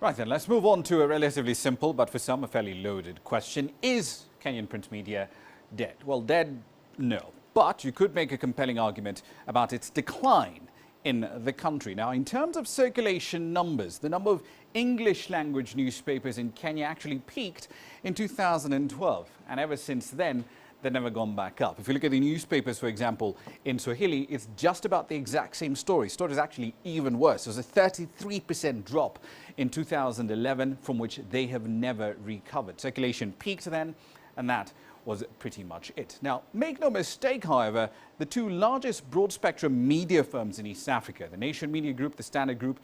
Right then, let's move on to a relatively simple, but for some a fairly loaded question. Is Kenyan print media dead? Well, dead, no. But you could make a compelling argument about its decline in the country. Now, in terms of circulation numbers, the number of English language newspapers in Kenya actually peaked in 2012. And ever since then, they've never gone back up. If you look at the newspapers, for example, in Swahili, it's just about the exact same story. Story is actually even worse. There's a 33% drop in 2011, from which they have never recovered. Circulation peaked then, and that was pretty much it. Now, make no mistake, however, the two largest broad-spectrum media firms in East Africa, the Nation Media Group, the Standard Group,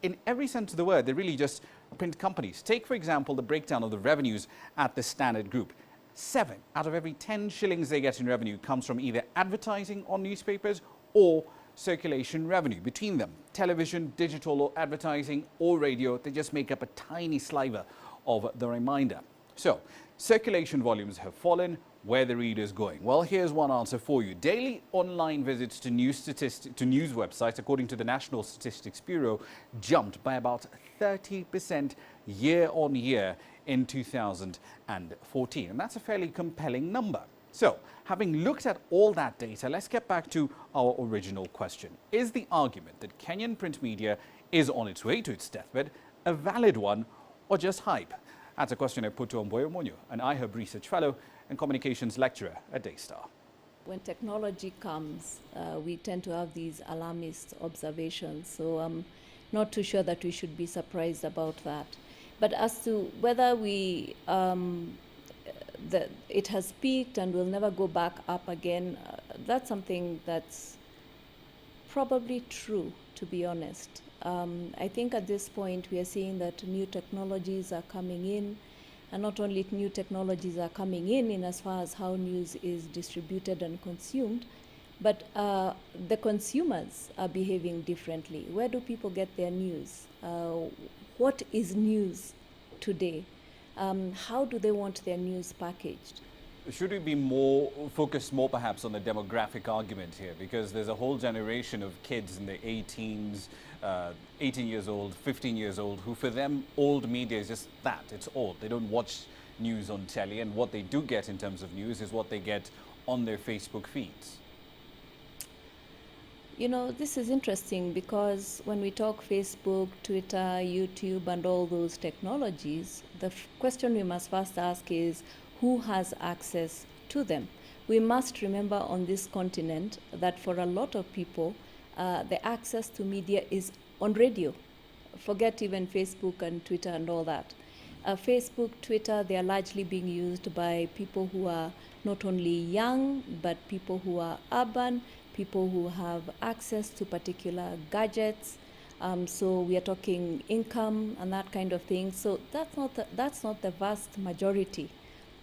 in every sense of the word, they're really just print companies. Take, for example, the breakdown of the revenues at the Standard Group. 7 out of every 10 shillings they get in revenue comes from either advertising on newspapers or circulation revenue. Between them, television, digital or advertising or radio, they just make up a tiny sliver of the remainder. So, circulation volumes have fallen. Where are the readers going? Well, here's one answer for you. Daily online visits to news websites, according to the National Statistics Bureau, jumped by about 30% year on year in 2014. And that's a fairly compelling number. So, having looked at all that data, let's get back to our original question. Is the argument that Kenyan print media is on its way to its deathbed a valid one or just hype? That's a question I put to Wambui Wamunyu, an iHub research fellow and communications lecturer at Daystar. When technology comes, we tend to have these alarmist observations. So I'm not too sure that we should be surprised about that. But as to whether it has peaked and will never go back up again, that's something that's probably true, to be honest. I think at this point we are seeing that new technologies are coming in, and not only new technologies are coming in as far as how news is distributed and consumed, but the consumers are behaving differently. Where do people get their news? What is news today? How do they want their news packaged? Should we be focused more perhaps on the demographic argument here? Because there's a whole generation of kids in the 18s, 18 years old, 15 years old, who for them old media is just that, it's old. They don't watch news on telly, and what they do get in terms of news is what they get on their Facebook feeds. You know, this is interesting because when we talk Facebook, Twitter, YouTube and all those technologies, the question we must first ask is who has access to them? We must remember on this continent that for a lot of people, the access to media is on radio. Forget even Facebook and Twitter and all that. Facebook, Twitter, they are largely being used by people who are not only young, but people who are urban, people who have access to particular gadgets. So we are talking income and that kind of thing. So that's not the vast majority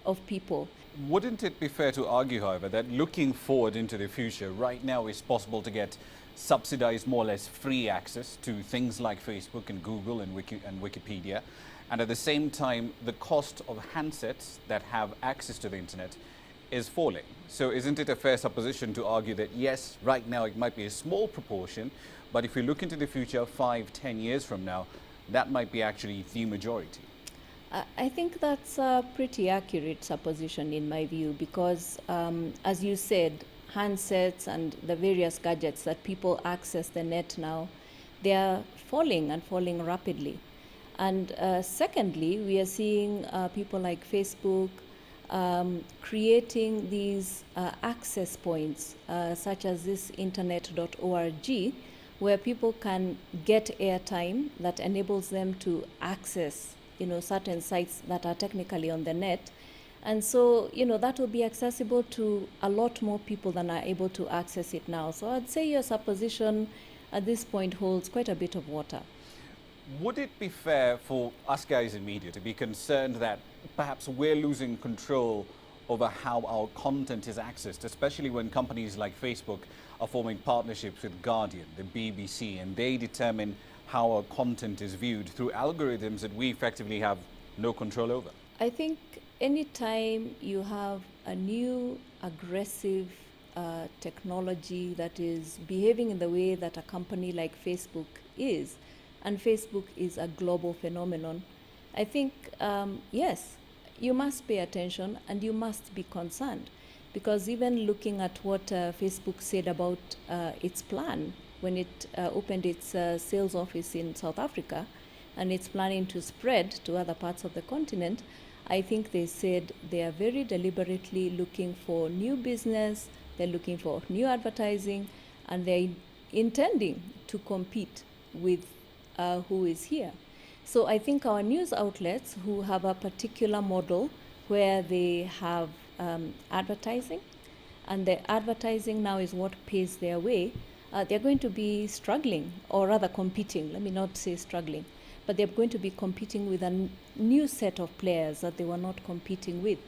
of people. Wouldn't it be fair to argue, however, that looking forward into the future, right now it's possible to get subsidized, more or less free access to things like Facebook and Google and Wikipedia, and at the same time the cost of handsets that have access to the internet is falling. So isn't it a fair supposition to argue that yes, right now it might be a small proportion, but if we look into the future 5-10 years from now, that might be actually the majority? I think that's a pretty accurate supposition in my view because, as you said, handsets and the various gadgets that people access the net now, they are falling and falling rapidly. And secondly, we are seeing people like Facebook creating these access points, such as this internet.org, where people can get airtime that enables them to access certain sites that are technically on the net. And so, that will be accessible to a lot more people than are able to access it now. So I'd say your supposition at this point holds quite a bit of water. Would it be fair for us guys in media to be concerned that perhaps we're losing control over how our content is accessed, especially when companies like Facebook are forming partnerships with Guardian, the BBC, and they determine how our content is viewed through algorithms that we effectively have no control over? I think anytime you have a new aggressive technology that is behaving in the way that a company like Facebook is, and Facebook is a global phenomenon. I think, yes, you must pay attention and you must be concerned, because even looking at what Facebook said about its plan when it opened its sales office in South Africa, and it's planning to spread to other parts of the continent, I think they said they are very deliberately looking for new business, they're looking for new advertising, and they're intending to compete with who is here. So I think our news outlets who have a particular model where they have advertising, and the advertising now is what pays their way, they're going to be struggling, or rather competing, let me not say struggling, but they're going to be competing with a new set of players that they were not competing with.